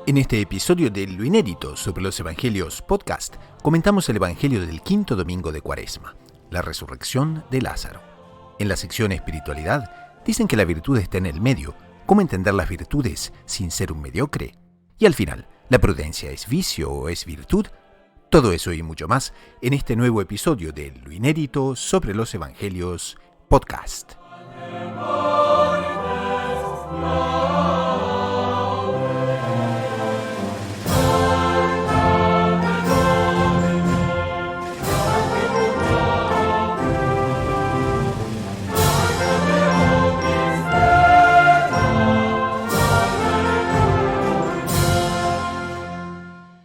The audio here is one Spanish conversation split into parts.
En este episodio de Lo Inédito sobre los Evangelios podcast, comentamos el Evangelio del quinto domingo de Cuaresma, la resurrección de Lázaro. En la sección Espiritualidad, dicen que la virtud está en el medio, cómo entender las virtudes sin ser un mediocre. Y al final, ¿la prudencia es vicio o es virtud? Todo eso y mucho más en este nuevo episodio de Lo Inédito sobre los Evangelios podcast.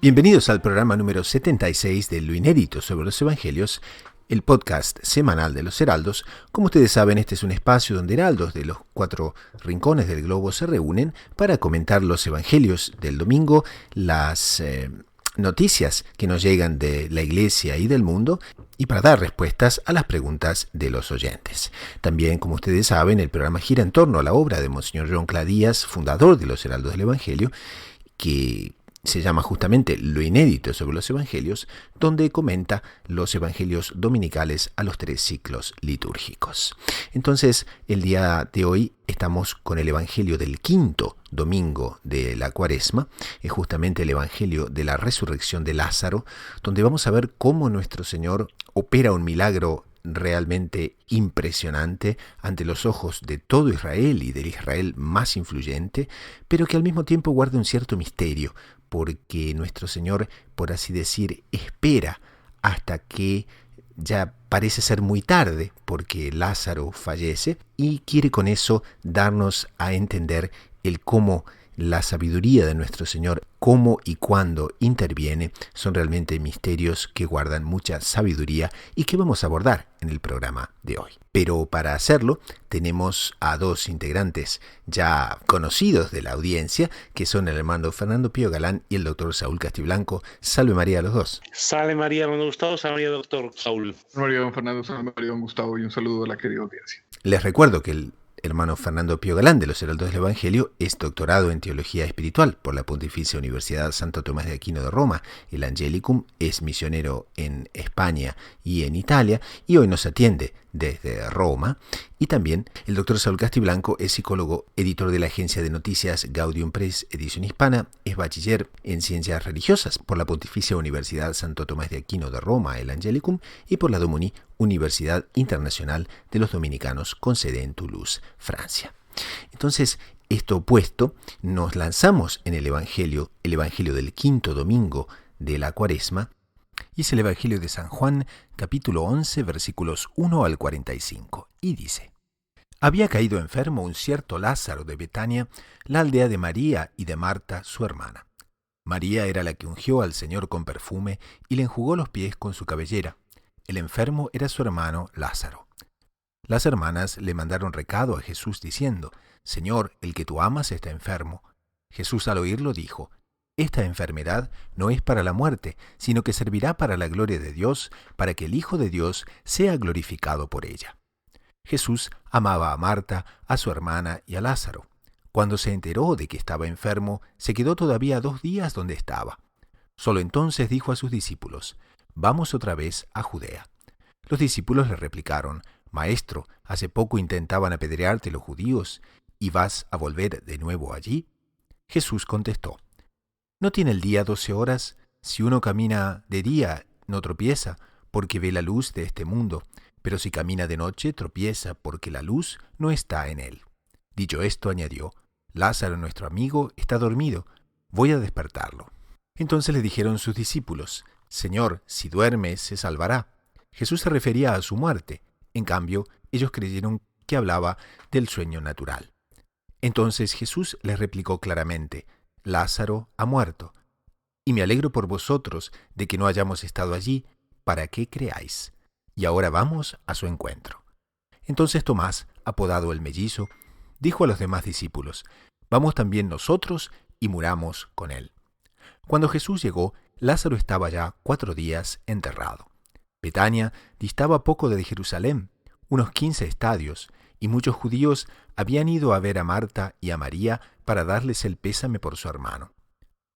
Bienvenidos al programa número 76 de Lo Inédito sobre los Evangelios, el podcast semanal de los Heraldos. Como ustedes saben, este es un espacio donde heraldos de los 4 rincones del globo se reúnen para comentar los Evangelios del domingo, las noticias que nos llegan de la Iglesia y del mundo, y para dar respuestas a las preguntas de los oyentes. También, como ustedes saben, el programa gira en torno a la obra de Monseñor John Cladías, fundador de los Heraldos del Evangelio, que se llama justamente Lo Inédito sobre los Evangelios, donde comenta los Evangelios dominicales a los 3 ciclos litúrgicos. Entonces, el día de hoy estamos con el Evangelio del quinto domingo de la Cuaresma, es justamente el Evangelio de la resurrección de Lázaro, donde vamos a ver cómo nuestro Señor opera un milagro realmente impresionante ante los ojos de todo Israel y del Israel más influyente, pero que al mismo tiempo guarda un cierto misterio, porque nuestro Señor, por así decir, espera hasta que ya parece ser muy tarde, porque Lázaro fallece, y quiere con eso darnos a entender el cómo la sabiduría de nuestro Señor, cómo y cuándo interviene, son realmente misterios que guardan mucha sabiduría y que vamos a abordar en el programa de hoy. Pero para hacerlo, tenemos a 2 integrantes ya conocidos de la audiencia, que son el hermano Fernando Pío Galán y el doctor Saúl Castiblanco. Salve María a los dos. Salve María, hermano Gustavo, salve María, doctor Saúl. María, don Fernando, salve María, don Gustavo, y un saludo a la querida audiencia. Les recuerdo que el hermano Fernando Pío Galán de los Heraldos del Evangelio es doctorado en Teología Espiritual por la Pontificia Universidad Santo Tomás de Aquino de Roma, el Angelicum, es misionero en España y en Italia, y hoy nos atiende desde Roma. Y también el doctor Saúl Castiblanco es psicólogo, editor de la agencia de noticias Gaudium Press, edición hispana, es bachiller en Ciencias Religiosas por la Pontificia Universidad Santo Tomás de Aquino de Roma, el Angelicum, y por la Domuni, Universidad Internacional de los Dominicanos, con sede en Toulouse, Francia. Entonces, esto puesto, nos lanzamos en el Evangelio del quinto domingo de la Cuaresma, y es el Evangelio de San Juan, capítulo 11, versículos 1 al 45, y dice: Había caído enfermo un cierto Lázaro de Betania, la aldea de María y de Marta, su hermana. María era la que ungió al Señor con perfume y le enjugó los pies con su cabellera. El enfermo era su hermano Lázaro. Las hermanas le mandaron recado a Jesús diciendo: Señor, el que tú amas está enfermo. Jesús al oírlo dijo: Esta enfermedad no es para la muerte, sino que servirá para la gloria de Dios, para que el Hijo de Dios sea glorificado por ella. Jesús amaba a Marta, a su hermana y a Lázaro. Cuando se enteró de que estaba enfermo, se quedó todavía 2 días donde estaba. Solo entonces dijo a sus discípulos: Vamos otra vez a Judea. Los discípulos le replicaron: Maestro, hace poco intentaban apedrearte los judíos, ¿y vas a volver de nuevo allí? Jesús contestó: ¿No tiene el día 12 horas? Si uno camina de día, no tropieza, porque ve la luz de este mundo, pero si camina de noche, tropieza, porque la luz no está en él. Dicho esto, añadió: Lázaro, nuestro amigo, está dormido, voy a despertarlo. Entonces le dijeron sus discípulos: Señor, si duerme, se salvará. Jesús se refería a su muerte. En cambio, ellos creyeron que hablaba del sueño natural. Entonces Jesús les replicó claramente: Lázaro ha muerto, y me alegro por vosotros de que no hayamos estado allí, para que creáis. Y ahora vamos a su encuentro. Entonces Tomás, apodado el mellizo, dijo a los demás discípulos: Vamos también nosotros y muramos con él. Cuando Jesús llegó, Lázaro estaba ya 4 días enterrado. Betania distaba poco de Jerusalén, unos 15 estadios, y muchos judíos habían ido a ver a Marta y a María para darles el pésame por su hermano.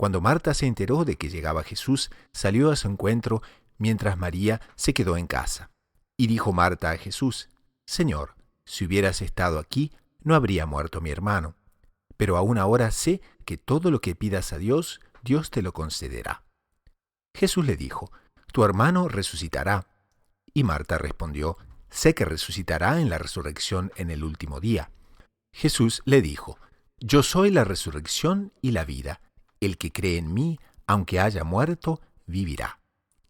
Cuando Marta se enteró de que llegaba Jesús, salió a su encuentro, mientras María se quedó en casa. Y dijo Marta a Jesús: Señor, si hubieras estado aquí, no habría muerto mi hermano. Pero aún ahora sé que todo lo que pidas a Dios, Dios te lo concederá. Jesús le dijo: Tu hermano resucitará. Y Marta respondió: Sé que resucitará en la resurrección en el último día. Jesús le dijo: Yo soy la resurrección y la vida. El que cree en mí, aunque haya muerto, vivirá.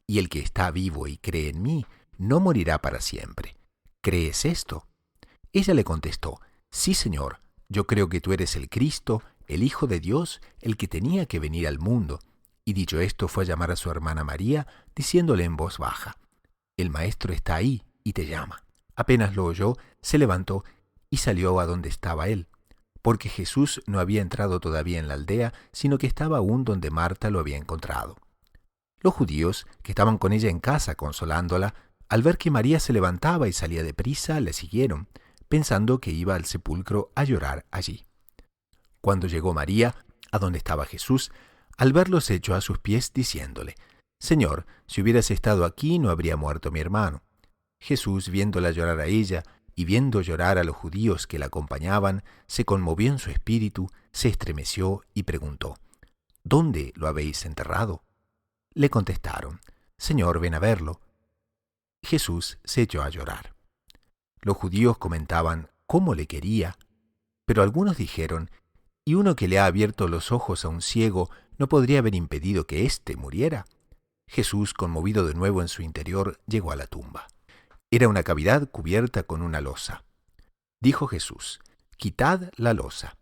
Y el que está vivo y cree en mí, no morirá para siempre. ¿Crees esto? Ella le contestó: Sí, Señor, yo creo que tú eres el Cristo, el Hijo de Dios, el que tenía que venir al mundo. Y dicho esto, fue a llamar a su hermana María, diciéndole en voz baja: El Maestro está ahí y te llama. Apenas lo oyó, se levantó y salió a donde estaba él, porque Jesús no había entrado todavía en la aldea, sino que estaba aún donde Marta lo había encontrado. Los judíos, que estaban con ella en casa consolándola, al ver que María se levantaba y salía deprisa, le siguieron, pensando que iba al sepulcro a llorar allí. Cuando llegó María, a donde estaba Jesús, al verlo se echó a sus pies diciéndole: Señor, si hubieras estado aquí, no habría muerto mi hermano. Jesús, viéndola llorar a ella, y viendo llorar a los judíos que la acompañaban, se conmovió en su espíritu, se estremeció y preguntó: ¿Dónde lo habéis enterrado? Le contestaron: Señor, ven a verlo. Jesús se echó a llorar. Los judíos comentaban cómo le quería, pero algunos dijeron: ¿Y uno que le ha abierto los ojos a un ciego no podría haber impedido que éste muriera? Jesús, conmovido de nuevo en su interior, llegó a la tumba. Era una cavidad cubierta con una losa. Dijo Jesús: Quitad la losa.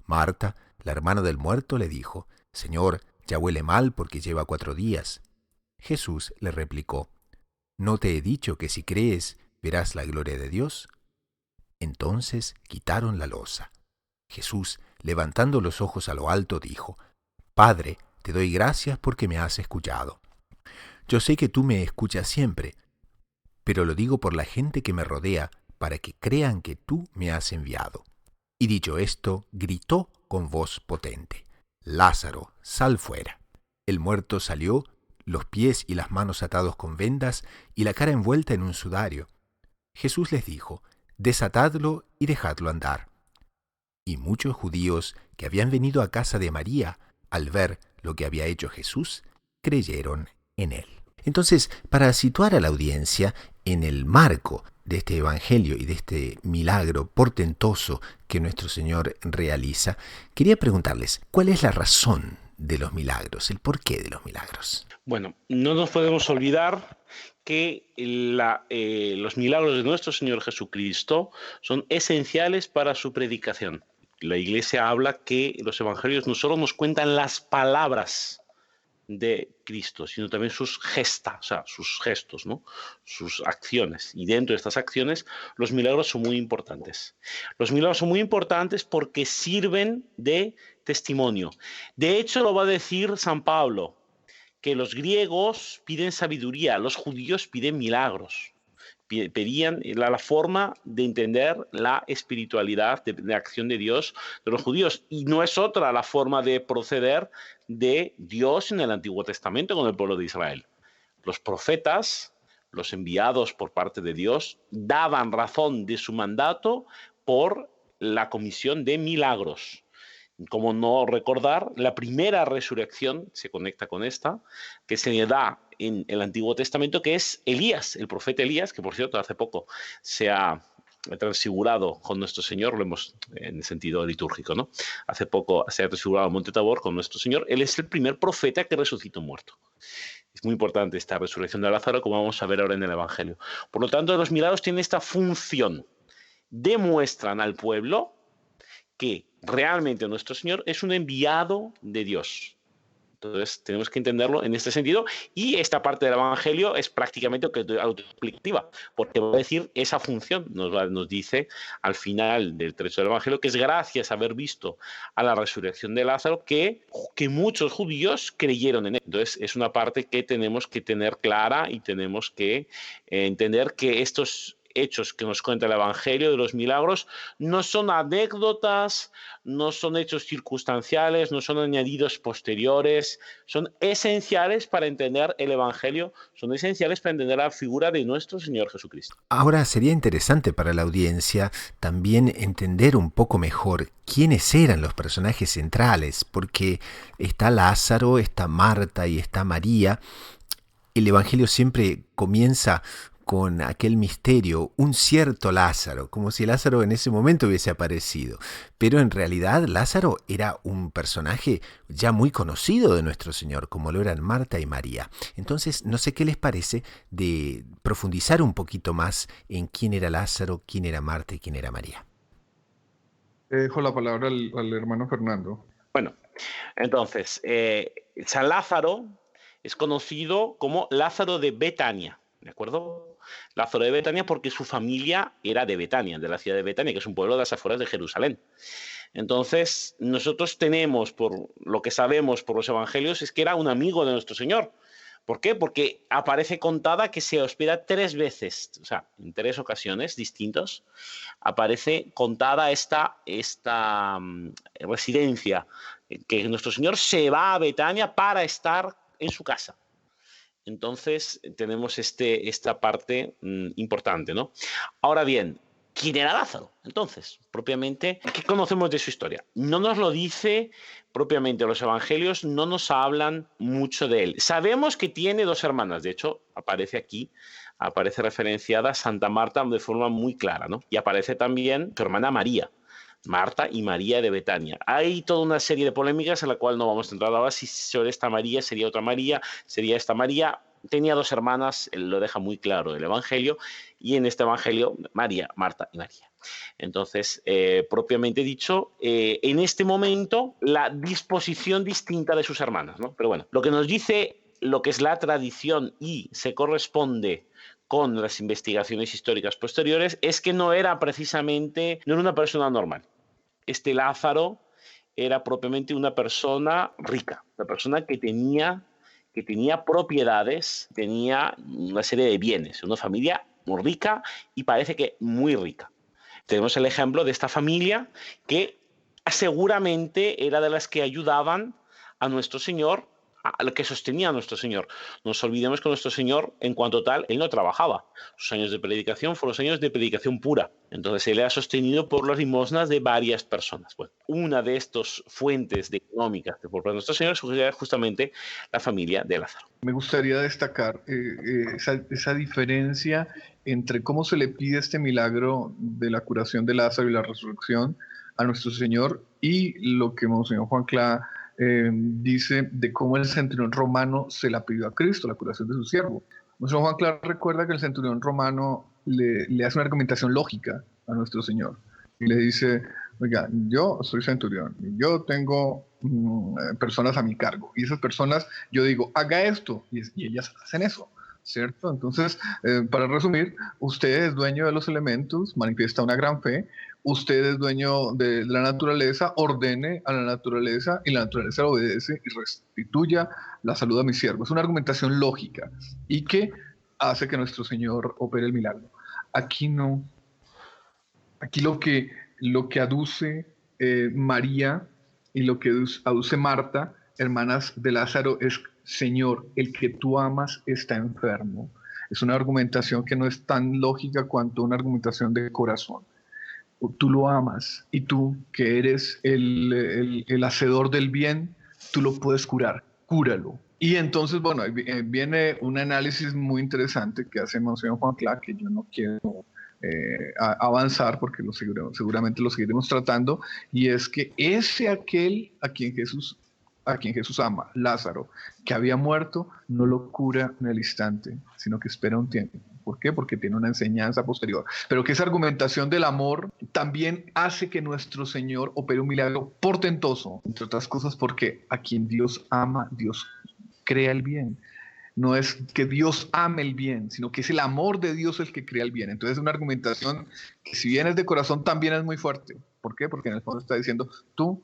Marta, la hermana del muerto, le dijo: Señor, ya huele mal porque lleva 4 días. Jesús le replicó: ¿No te he dicho que si crees verás la gloria de Dios? Entonces quitaron la losa. Jesús, levantando los ojos a lo alto, dijo: Padre, te doy gracias porque me has escuchado. Yo sé que tú me escuchas siempre, pero lo digo por la gente que me rodea, para que crean que tú me has enviado. Y dicho esto, gritó con voz potente: Lázaro, sal fuera. El muerto salió, los pies y las manos atados con vendas y la cara envuelta en un sudario. Jesús les dijo: Desatadlo y dejadlo andar. Y muchos judíos que habían venido a casa de María, al ver lo que había hecho Jesús, creyeron en él. Entonces, para situar a la audiencia en el marco de este evangelio y de este milagro portentoso que nuestro Señor realiza, quería preguntarles: ¿cuál es la razón de los milagros, el porqué de los milagros? Bueno, no nos podemos olvidar que los milagros de nuestro Señor Jesucristo son esenciales para su predicación. La Iglesia habla que los evangelios no solo nos cuentan las palabras de Cristo, sino también sus gestas, o sea, sus gestos, ¿no? Sus acciones. Y dentro de estas acciones, los milagros son muy importantes. Los milagros son muy importantes porque sirven de testimonio. De hecho, lo va a decir San Pablo, que los griegos piden sabiduría, los judíos piden milagros. Pedían la forma de entender la espiritualidad de acción de Dios de los judíos. Y no es otra la forma de proceder de Dios en el Antiguo Testamento con el pueblo de Israel. Los profetas, los enviados por parte de Dios, daban razón de su mandato por la comisión de milagros. Como no recordar, la primera resurrección se conecta con esta, que se le da en el Antiguo Testamento, que es Elías, el profeta Elías, que por cierto hace poco se ha transfigurado con nuestro Señor, lo hemos en el sentido litúrgico, ¿no? Hace poco se ha transfigurado en Monte Tabor con nuestro Señor. Él es el primer profeta que resucitó muerto. Es muy importante esta resurrección de Lázaro, como vamos a ver ahora en el Evangelio. Por lo tanto, los milagros tienen esta función. Demuestran al pueblo que realmente nuestro Señor es un enviado de Dios. Entonces tenemos que entenderlo en este sentido, y esta parte del Evangelio es prácticamente autoexplicativa, porque va a decir esa función, nos dice al final del trecho del Evangelio, que es gracias a haber visto a la resurrección de Lázaro que muchos judíos creyeron en él. Entonces es una parte que tenemos que tener clara y tenemos que entender que estos hechos que nos cuenta el Evangelio de los milagros no son anécdotas, no son hechos circunstanciales, no son añadidos posteriores, son esenciales para entender el Evangelio, son esenciales para entender la figura de nuestro Señor Jesucristo. Ahora sería interesante para la audiencia también entender un poco mejor quiénes eran los personajes centrales, porque está Lázaro, está Marta y está María. El Evangelio siempre comienza con aquel misterio, un cierto Lázaro, como si Lázaro en ese momento hubiese aparecido. Pero en realidad Lázaro era un personaje ya muy conocido de nuestro Señor, como lo eran Marta y María. Entonces, no sé qué les parece de profundizar un poquito más en quién era Lázaro, quién era Marta y quién era María. Dejo la palabra al hermano Fernando. Bueno, entonces, San Lázaro es conocido como Lázaro de Betania, ¿de acuerdo? Lázaro de Betania porque su familia era de Betania, de la ciudad de Betania, que es un pueblo de las afueras de Jerusalén. Entonces, nosotros tenemos, por lo que sabemos por los evangelios, es que era un amigo de nuestro Señor. ¿Por qué? Porque aparece contada que se hospeda 3 veces, o sea, en 3 ocasiones distintas, aparece contada esta residencia, que nuestro Señor se va a Betania para estar en su casa. Entonces tenemos esta parte importante, ¿no? Ahora bien, ¿quién era Lázaro? Entonces, propiamente, ¿qué conocemos de su historia? No nos lo dice propiamente los evangelios, no nos hablan mucho de él. Sabemos que tiene 2 hermanas, de hecho, aparece aquí, aparece referenciada Santa Marta de forma muy clara, ¿no? Y aparece también su hermana María. Marta y María de Betania. Hay toda una serie de polémicas en la cual no vamos a entrar ahora, si sobre esta María sería otra María, sería esta María. Tenía 2 hermanas, él lo deja muy claro el Evangelio, y en este Evangelio María, Marta y María. Entonces, propiamente dicho, en este momento la disposición distinta de sus hermanas, ¿no? Pero bueno, lo que nos dice lo que es la tradición y se corresponde con las investigaciones históricas posteriores es que no era precisamente, no era una persona normal. Este Lázaro era propiamente una persona rica, una persona que tenía propiedades, tenía una serie de bienes, una familia muy rica y parece que muy rica. Tenemos el ejemplo de esta familia que seguramente era de las que ayudaban a nuestro Señor, a lo que sostenía a nuestro Señor. No nos olvidemos que nuestro Señor, en cuanto tal, él no trabajaba. Sus años de predicación fueron los años de predicación pura. Entonces, él era sostenido por las limosnas de varias personas. Bueno, una de estas fuentes económicas de por parte de nuestro Señor es justamente la familia de Lázaro. Me gustaría destacar esa diferencia entre cómo se le pide este milagro de la curación de Lázaro y la resurrección a nuestro Señor y lo que Monseñor Juan Clá dice de cómo el centurión romano se la pidió a Cristo, la curación de su siervo. Monseñor Juan Clá recuerda que el centurión romano le hace una argumentación lógica a nuestro Señor y le dice: oiga, yo soy centurión, yo tengo personas a mi cargo y esas personas, yo digo, haga esto y ellas hacen eso, ¿cierto? Entonces, para resumir, usted es dueño de los elementos, manifiesta una gran fe, usted es dueño de la naturaleza, ordene a la naturaleza y la naturaleza obedece y restituya la salud a mi siervo. Es una argumentación lógica y que hace que nuestro Señor opere el milagro. Aquí no. Aquí lo que aduce María y lo que aduce Marta, hermanas de Lázaro, es: Señor, el que tú amas está enfermo. Es una argumentación que no es tan lógica cuanto una argumentación de corazón. Tú lo amas y tú, que eres el hacedor del bien, tú lo puedes curar, cúralo. Y entonces, bueno, viene un análisis muy interesante que hace Monseñor Juan Clá, que yo no quiero avanzar porque seguramente lo seguiremos tratando, y es que aquel a quien Jesús ama, Lázaro, que había muerto, no lo cura en el instante, sino que espera un tiempo. ¿Por qué? Porque tiene una enseñanza posterior. Pero que esa argumentación del amor también hace que nuestro Señor opere un milagro portentoso, entre otras cosas porque a quien Dios ama, Dios crea el bien. No es que Dios ame el bien, sino que es el amor de Dios el que crea el bien. Entonces es una argumentación que, si bien es de corazón, también es muy fuerte. ¿Por qué? Porque en el fondo está diciendo: tú,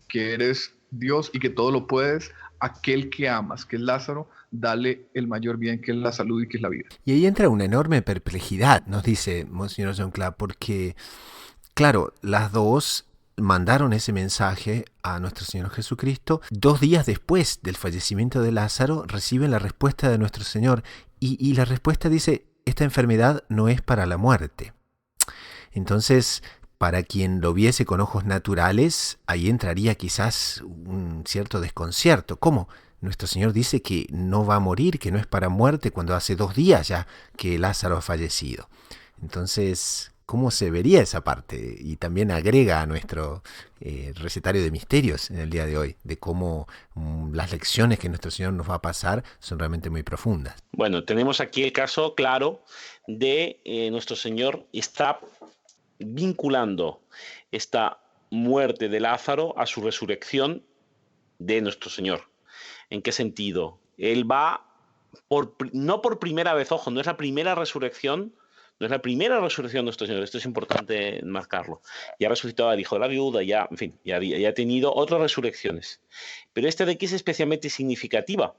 que eres Dios y que todo lo puedes, aquel que amas, que es Lázaro, dale el mayor bien, que es la salud y que es la vida. Y ahí entra una enorme perplejidad, nos dice Monseñor John Clark, porque, claro, las dos mandaron ese mensaje a nuestro Señor Jesucristo. 2 días después del fallecimiento de Lázaro, reciben la respuesta de nuestro Señor. Y la respuesta dice, esta enfermedad no es para la muerte. Entonces, para quien lo viese con ojos naturales, ahí entraría quizás un cierto desconcierto. ¿Cómo? Nuestro Señor dice que no va a morir, que no es para muerte, cuando hace 2 días ya que Lázaro ha fallecido. Entonces, ¿cómo se vería esa parte? Y también agrega a nuestro recetario de misterios en el día de hoy, de cómo las lecciones que nuestro Señor nos va a pasar son realmente muy profundas. Bueno, tenemos aquí el caso claro de nuestro Señor está vinculando esta muerte de Lázaro a su resurrección de nuestro Señor. ¿En qué sentido? Él va, no por primera vez, ojo, no es la primera resurrección, no es la primera resurrección de nuestro Señor, esto es importante marcarlo. Ya ha resucitado al hijo de la viuda, ya, en fin, ya ha tenido otras resurrecciones. Pero esta de aquí es especialmente significativa,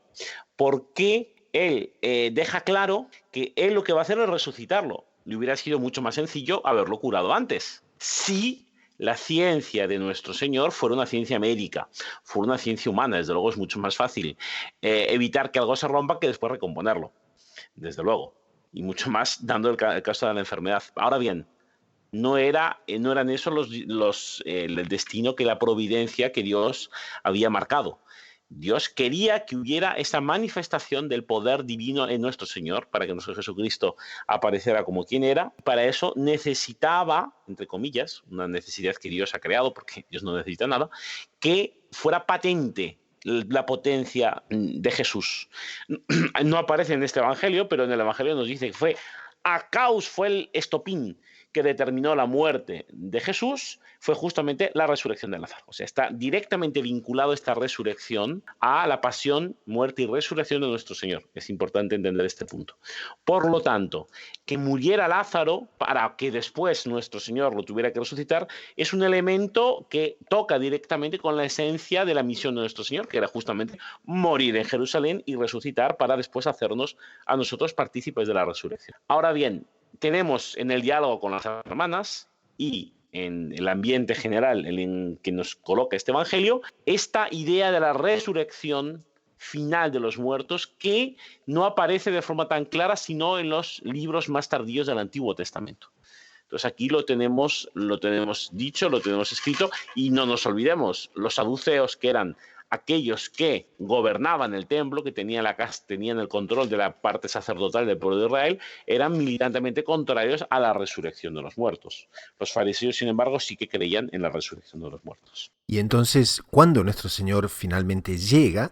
porque él deja claro que él lo que va a hacer es resucitarlo. Le hubiera sido mucho más sencillo haberlo curado antes. Si la ciencia de nuestro Señor fuera una ciencia médica, fuera una ciencia humana, desde luego es mucho más fácil evitar que algo se rompa que después recomponerlo, desde luego, y mucho más dando el caso de la enfermedad. Ahora bien, no eran esos el destino que la providencia que Dios había marcado. Dios quería que hubiera esa manifestación del poder divino en nuestro Señor, para que nuestro Jesucristo apareciera como quien era. Para eso necesitaba, entre comillas, una necesidad que Dios ha creado, porque Dios no necesita nada, que fuera patente la potencia de Jesús. No aparece en este evangelio, pero en el evangelio nos dice que fue el estopín que determinó la muerte de Jesús, fue justamente la resurrección de Lázaro. O sea, está directamente vinculado esta resurrección a la pasión, muerte y resurrección de nuestro Señor. Es importante entender este punto. Por lo tanto, que muriera Lázaro para que después nuestro Señor lo tuviera que resucitar, es un elemento que toca directamente con la esencia de la misión de nuestro Señor, que era justamente morir en Jerusalén y resucitar para después hacernos a nosotros partícipes de la resurrección. Ahora bien, tenemos en el diálogo con las hermanas y en el ambiente general en que nos coloca este evangelio, esta idea de la resurrección final de los muertos que no aparece de forma tan clara sino en los libros más tardíos del Antiguo Testamento. Entonces aquí lo tenemos dicho, lo tenemos escrito, y no nos olvidemos, los saduceos, que eran aquellos que gobernaban el templo, que tenían el control de la parte sacerdotal del pueblo de Israel, eran militantemente contrarios a la resurrección de los muertos. Los fariseos, sin embargo, sí que creían en la resurrección de los muertos. Y entonces, cuando nuestro Señor finalmente llega,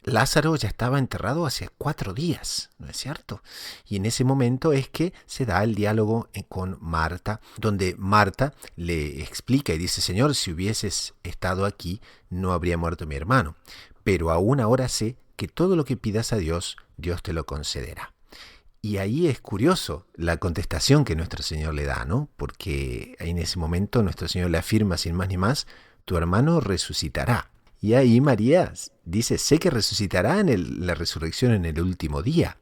Lázaro ya estaba enterrado hace 4 días, ¿no es cierto? Y en ese momento es que se da el diálogo con Marta, donde Marta le explica y dice, Señor, si hubieses estado aquí, no habría muerto mi hermano. Pero aún ahora sé que todo lo que pidas a Dios, Dios te lo concederá. Y ahí es curioso la contestación que nuestro Señor le da, ¿no? Porque en ese momento nuestro Señor le afirma sin más ni más, tu hermano resucitará. Y ahí María dice, sé que resucitará en la resurrección en el último día.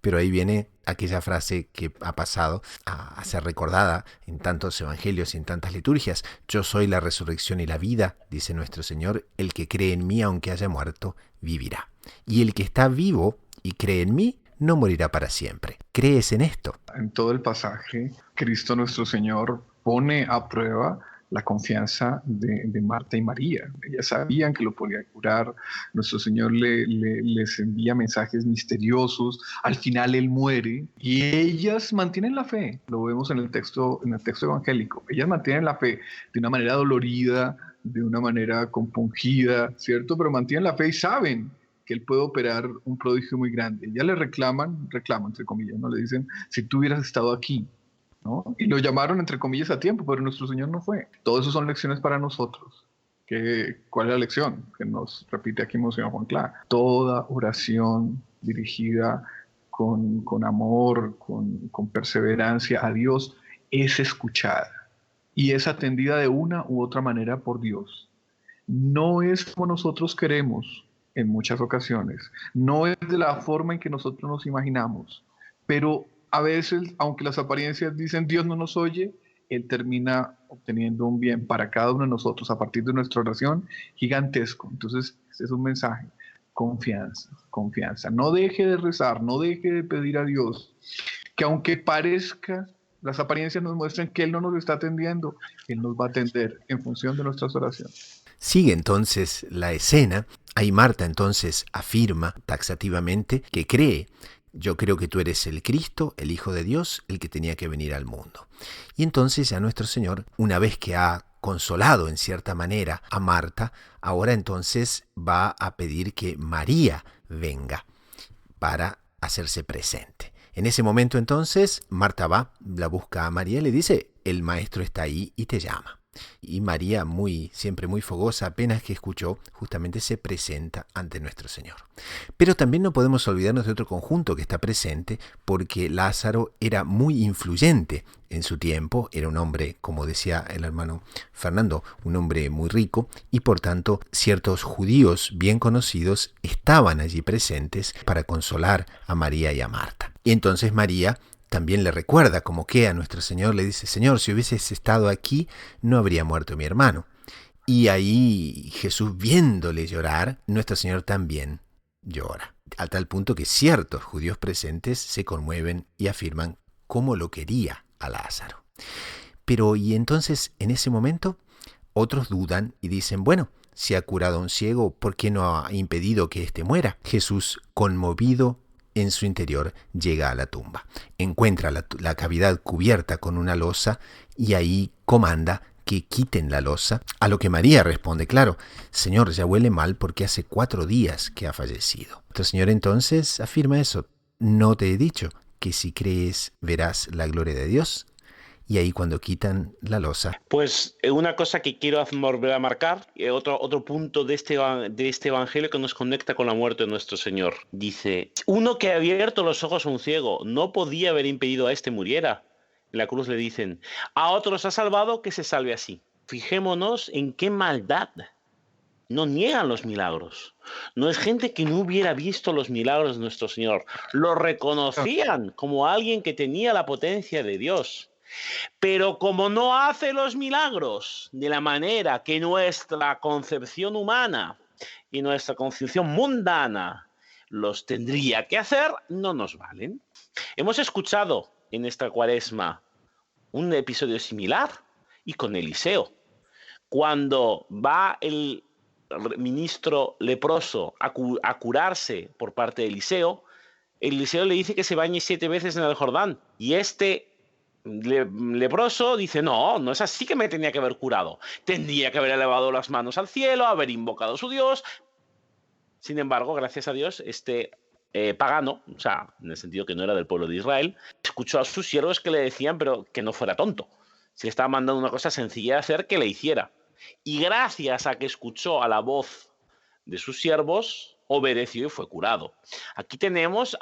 Pero ahí viene aquella frase que ha pasado a ser recordada en tantos evangelios y en tantas liturgias. Yo soy la resurrección y la vida, dice nuestro Señor, el que cree en mí aunque haya muerto, vivirá. Y el que está vivo y cree en mí, no morirá para siempre. ¿Crees en esto? En todo el pasaje, Cristo nuestro Señor pone a prueba la confianza de Marta y María. Ellas sabían que lo podía curar. Nuestro Señor les envía mensajes misteriosos. Al final Él muere y ellas mantienen la fe. Lo vemos en el texto evangélico. Ellas mantienen la fe de una manera dolorida, de una manera compungida, ¿cierto? Pero mantienen la fe y saben que Él puede operar un prodigio muy grande. Ya le reclaman entre comillas, ¿no? Le dicen, si tú hubieras estado aquí, ¿no? Y lo llamaron entre comillas a tiempo, pero nuestro Señor no fue. Todo eso son lecciones para nosotros. ¿Cuál es la lección? Que nos repite aquí Monseñor Juan Clark. Toda oración dirigida con amor, con perseverancia a Dios es escuchada y es atendida de una u otra manera por Dios. No es como nosotros queremos, en muchas ocasiones. No es de la forma en que nosotros nos imaginamos, pero a veces, aunque las apariencias dicen Dios no nos oye, Él termina obteniendo un bien para cada uno de nosotros a partir de nuestra oración gigantesco. Entonces, este es un mensaje. Confianza, confianza. No deje de rezar, no deje de pedir a Dios, que aunque parezca, las apariencias nos muestran que Él no nos está atendiendo, Él nos va a atender en función de nuestras oraciones. Sigue entonces la escena. Ahí Marta entonces afirma taxativamente que cree. Yo creo que tú eres el Cristo, el Hijo de Dios, el que tenía que venir al mundo. Y entonces a nuestro Señor, una vez que ha consolado en cierta manera a Marta, ahora entonces va a pedir que María venga para hacerse presente. En ese momento entonces Marta va, la busca a María y le dice, el maestro está ahí y te llama. Y María, siempre muy fogosa, apenas que escuchó, justamente se presenta ante nuestro Señor. Pero también no podemos olvidarnos de otro conjunto que está presente, porque Lázaro era muy influyente en su tiempo, era un hombre, como decía el hermano Fernando, un hombre muy rico, y por tanto ciertos judíos bien conocidos estaban allí presentes para consolar a María y a Marta. Y entonces María también le recuerda como que a nuestro Señor le dice, Señor, si hubieses estado aquí, no habría muerto mi hermano. Y ahí Jesús, viéndole llorar, nuestro Señor también llora. A tal punto que ciertos judíos presentes se conmueven y afirman cómo lo quería a Lázaro. Pero y entonces en ese momento otros dudan y dicen, bueno, si ha curado a un ciego, ¿por qué no ha impedido que éste muera? Jesús, conmovido en su interior, llega a la tumba. Encuentra la cavidad cubierta con una losa y ahí comanda que quiten la losa, a lo que María responde, claro, Señor, ya huele mal porque hace 4 días que ha fallecido. Nuestro Señor entonces afirma eso, no te he dicho que si crees verás la gloria de Dios. Y ahí cuando quitan la losa. Pues una cosa que quiero volver a marcar, otro punto de este evangelio que nos conecta con la muerte de nuestro Señor. Dice, uno que ha abierto los ojos a un ciego no podía haber impedido a este muriera. En la cruz le dicen, a otros ha salvado, que se salve así. Fijémonos en qué maldad. No niegan los milagros. No es gente que no hubiera visto los milagros de nuestro Señor. Lo reconocían como alguien que tenía la potencia de Dios. Pero como no hace los milagros de la manera que nuestra concepción humana y nuestra concepción mundana los tendría que hacer, no nos valen. Hemos escuchado en esta cuaresma un episodio similar y con Eliseo. Cuando va el ministro leproso a curarse por parte de Eliseo le dice que se bañe 7 veces en el Jordán. Y este leproso dice, no es así que me tenía que haber curado. Tendría que haber elevado las manos al cielo, haber invocado a su Dios. Sin embargo, gracias a Dios, pagano, o sea, en el sentido que no era del pueblo de Israel, escuchó a sus siervos que le decían, pero que no fuera tonto. Se le estaba mandando una cosa sencilla de hacer, que le hiciera. Y gracias a que escuchó a la voz de sus siervos, obedeció y fue curado. Aquí tenemos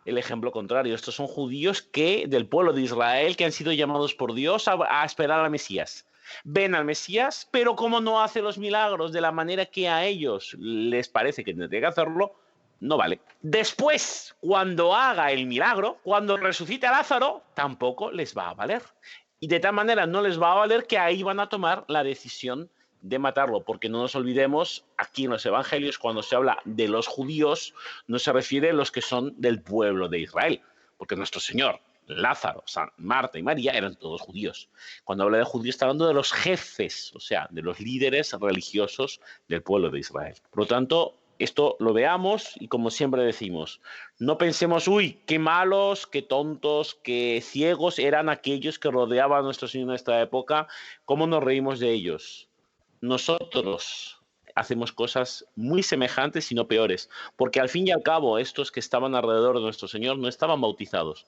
el ejemplo contrario. Estos son judíos del pueblo de Israel que han sido llamados por Dios a esperar al Mesías. Ven al Mesías, pero como no hace los milagros de la manera que a ellos les parece que tendría que hacerlo, no vale. Después, cuando haga el milagro, cuando resucite a Lázaro, tampoco les va a valer. Y de tal manera no les va a valer que ahí van a tomar la decisión de matarlo, porque no nos olvidemos, aquí en los evangelios, cuando se habla de los judíos, no se refiere a los que son del pueblo de Israel, porque nuestro Señor, Lázaro, Marta y María eran todos judíos. Cuando habla de judíos está hablando de los jefes, o sea, de los líderes religiosos del pueblo de Israel. Por lo tanto, esto lo veamos y como siempre decimos, no pensemos, uy, qué malos, qué tontos, qué ciegos eran aquellos que rodeaban a nuestro Señor en esta época, cómo nos reímos de ellos. Nosotros hacemos cosas muy semejantes y no peores, porque al fin y al cabo estos que estaban alrededor de nuestro Señor no estaban bautizados,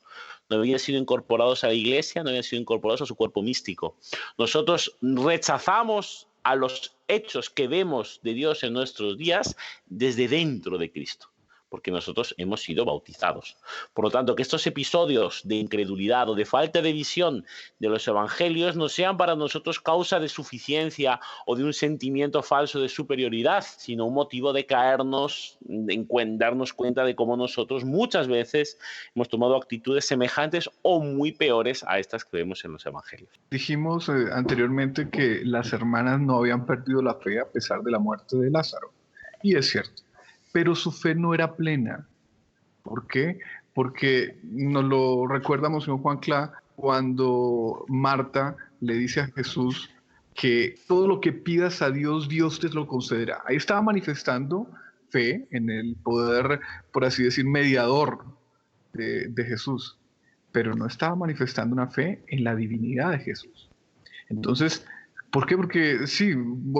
no habían sido incorporados a la iglesia, no habían sido incorporados a su cuerpo místico. Nosotros rechazamos a los hechos que vemos de Dios en nuestros días desde dentro de Cristo. porque nosotros hemos sido bautizados. Por lo tanto, que estos episodios de incredulidad o de falta de visión de los evangelios no sean para nosotros causa de suficiencia o de un sentimiento falso de superioridad, sino un motivo de caernos, darnos cuenta de cómo nosotros muchas veces hemos tomado actitudes semejantes o muy peores a estas que vemos en los evangelios. Dijimos anteriormente que las hermanas no habían perdido la fe a pesar de la muerte de Lázaro. Y es cierto. Pero su fe no era plena. ¿Por qué? Porque nos lo recuerda Monseñor Juan Clá cuando Marta le dice a Jesús que todo lo que pidas a Dios, Dios te lo concederá. Ahí estaba manifestando fe en el poder, por así decir, mediador de Jesús, pero no estaba manifestando una fe en la divinidad de Jesús. Entonces, ¿por qué? Porque sí,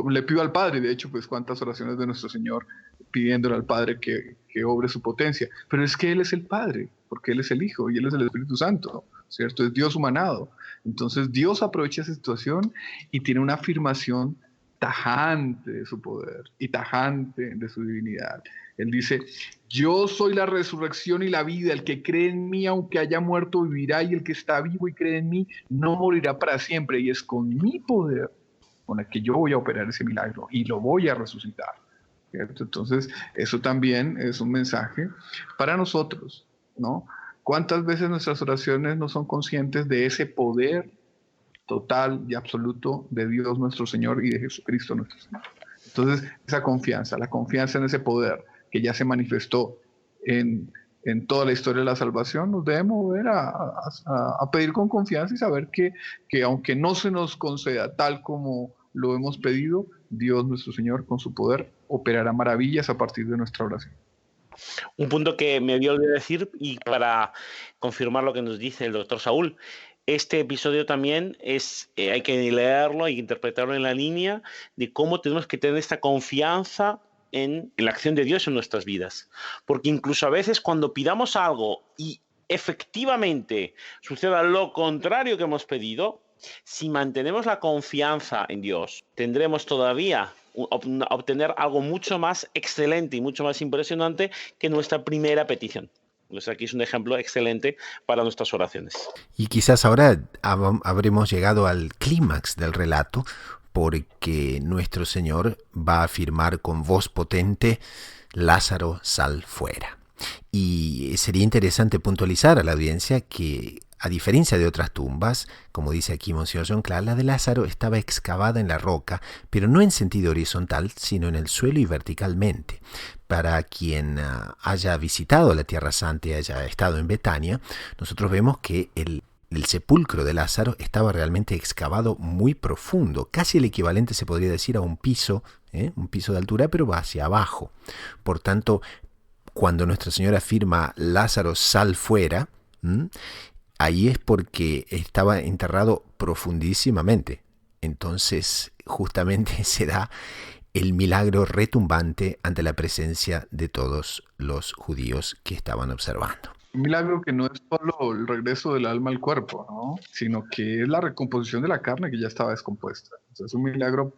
le pido al Padre, de hecho, pues cuántas oraciones de nuestro Señor pidiéndole al Padre que obre su potencia, pero es que Él es el Padre, porque Él es el Hijo y Él es el Espíritu Santo, ¿cierto? Es Dios humanado. Entonces Dios aprovecha esa situación y tiene una afirmación tajante de su poder y tajante de su divinidad. Él dice, yo soy la resurrección y la vida, el que cree en mí, aunque haya muerto, vivirá, y el que está vivo y cree en mí, no morirá para siempre, y es con mi poder con el que yo voy a operar ese milagro y lo voy a resucitar, ¿cierto? Entonces, eso también es un mensaje para nosotros, ¿no? ¿Cuántas veces nuestras oraciones no son conscientes de ese poder total y absoluto de Dios nuestro Señor y de Jesucristo nuestro Señor? Entonces, esa confianza, la confianza en ese poder que ya se manifestó en toda la historia de la salvación, nos debemos mover a pedir con confianza y saber que aunque no se nos conceda tal como lo hemos pedido, Dios nuestro Señor con su poder operará maravillas a partir de nuestra oración. Un punto que me había olvidado decir, y para confirmar lo que nos dice el doctor Saúl, este episodio también hay que leerlo, hay que interpretarlo en la línea de cómo tenemos que tener esta confianza en la acción de Dios en nuestras vidas. Porque incluso a veces cuando pidamos algo y efectivamente suceda lo contrario que hemos pedido, si mantenemos la confianza en Dios, tendremos todavía a obtener algo mucho más excelente y mucho más impresionante que nuestra primera petición. Entonces aquí es un ejemplo excelente para nuestras oraciones. Y quizás ahora habremos llegado al clímax del relato, porque nuestro Señor va a afirmar con voz potente, Lázaro, sal fuera. Y sería interesante puntualizar a la audiencia que, a diferencia de otras tumbas, como dice aquí Monseñor John Clá, la de Lázaro estaba excavada en la roca, pero no en sentido horizontal, sino en el suelo y verticalmente. Para quien haya visitado la Tierra Santa y haya estado en Betania, nosotros vemos que el sepulcro de Lázaro estaba realmente excavado muy profundo, casi el equivalente se podría decir a un piso de altura, pero va hacia abajo. Por tanto, cuando Nuestra Señora afirma Lázaro, sal fuera, ahí es porque estaba enterrado profundísimamente. Entonces, justamente se da el milagro retumbante ante la presencia de todos los judíos que estaban observando. Un milagro que no es solo el regreso del alma al cuerpo, ¿no? Sino que es la recomposición de la carne que ya estaba descompuesta. Entonces, es un milagro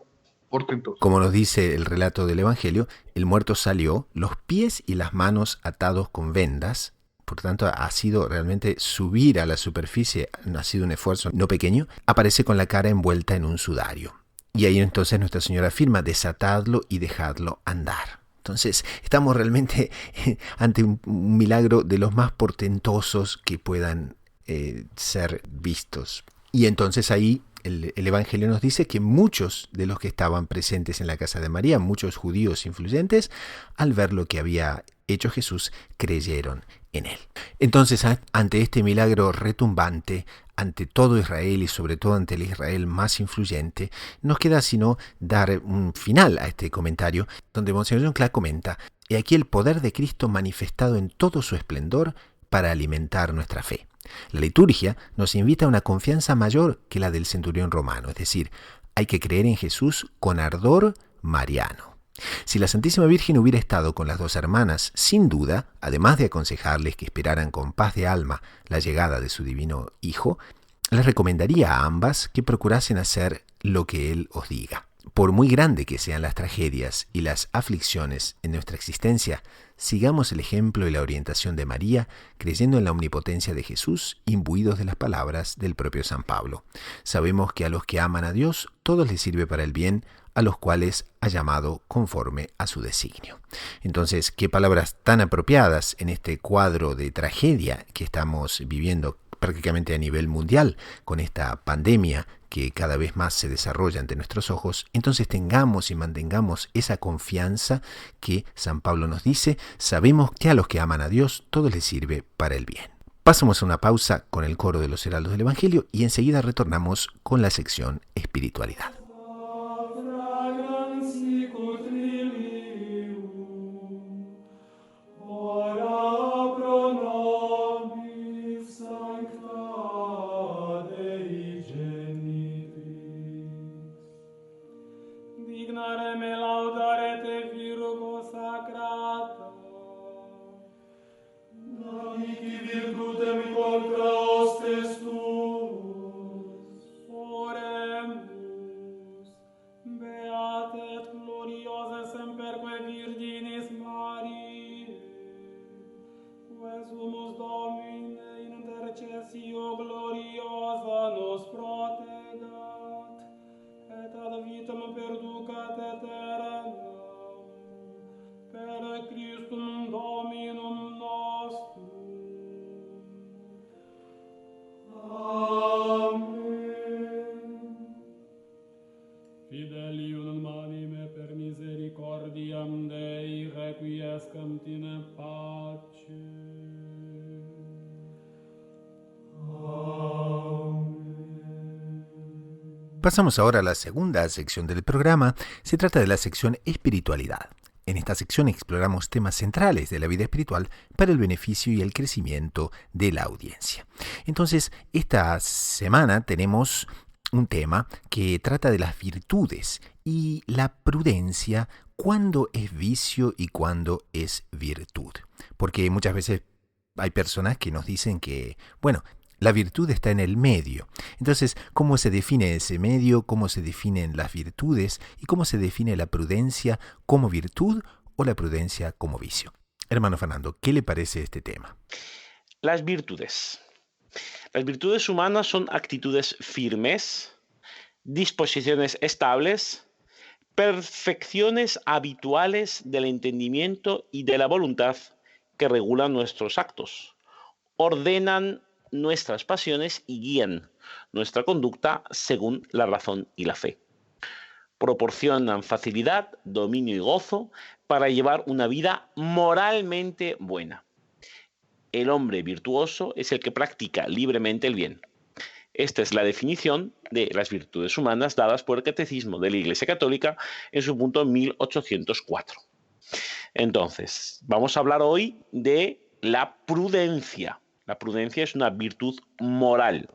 portentoso. Como nos dice el relato del Evangelio, el muerto salió, los pies y las manos atados con vendas. Por tanto, ha sido realmente subir a la superficie, ha sido un esfuerzo no pequeño. Aparece con la cara envuelta en un sudario. Y ahí entonces Nuestra Señora afirma, desatadlo y dejadlo andar. Entonces, estamos realmente ante un milagro de los más portentosos que puedan ser vistos. Y entonces ahí el Evangelio nos dice que muchos de los que estaban presentes en la casa de María, muchos judíos influyentes, al ver lo que había hecho Jesús, creyeron en él. Entonces, ante este milagro retumbante, ante todo Israel y sobre todo ante el Israel más influyente, nos queda sino dar un final a este comentario, donde Monseñor John Clá comenta: «He aquí el poder de Cristo manifestado en todo su esplendor para alimentar nuestra fe». La liturgia nos invita a una confianza mayor que la del centurión romano, es decir, hay que creer en Jesús con ardor mariano. Si la Santísima Virgen hubiera estado con las dos hermanas, sin duda, además de aconsejarles que esperaran con paz de alma la llegada de su divino Hijo, les recomendaría a ambas que procurasen hacer lo que Él os diga. por muy grande que sean las tragedias y las aflicciones en nuestra existencia, sigamos el ejemplo y la orientación de María, creyendo en la omnipotencia de Jesús, imbuidos de las palabras del propio San Pablo. Sabemos que a los que aman a Dios, todo les sirve para el bien, a los cuales ha llamado conforme a su designio. Entonces, qué palabras tan apropiadas en este cuadro de tragedia que estamos viviendo prácticamente a nivel mundial con esta pandemia que cada vez más se desarrolla ante nuestros ojos. Entonces tengamos y mantengamos esa confianza que San Pablo nos dice: sabemos que a los que aman a Dios todo les sirve para el bien. Pasamos a una pausa con el coro de los heraldos del Evangelio y enseguida retornamos con la sección Espiritualidad. Pasamos ahora a la segunda sección del programa. Se trata de la sección Espiritualidad. En esta sección exploramos temas centrales de la vida espiritual para el beneficio y el crecimiento de la audiencia. Entonces, esta semana tenemos un tema que trata de las virtudes y la prudencia, cuándo es vicio y cuándo es virtud. Porque muchas veces hay personas que nos dicen que, la virtud está en el medio. Entonces, ¿cómo se define ese medio? ¿Cómo se definen las virtudes? ¿Y cómo se define la prudencia como virtud o la prudencia como vicio? Hermano Fernando, ¿qué le parece este tema? Las virtudes. Las virtudes humanas son actitudes firmes, disposiciones estables, perfecciones habituales del entendimiento y de la voluntad que regulan nuestros actos, ordenan nuestras pasiones y guían nuestra conducta según la razón y la fe. Proporcionan facilidad, dominio y gozo para llevar una vida moralmente buena. El hombre virtuoso es el que practica libremente el bien. Esta es la definición de las virtudes humanas dadas por el Catecismo de la Iglesia Católica en su punto 1804. Entonces, vamos a hablar hoy de la prudencia. La prudencia es una virtud moral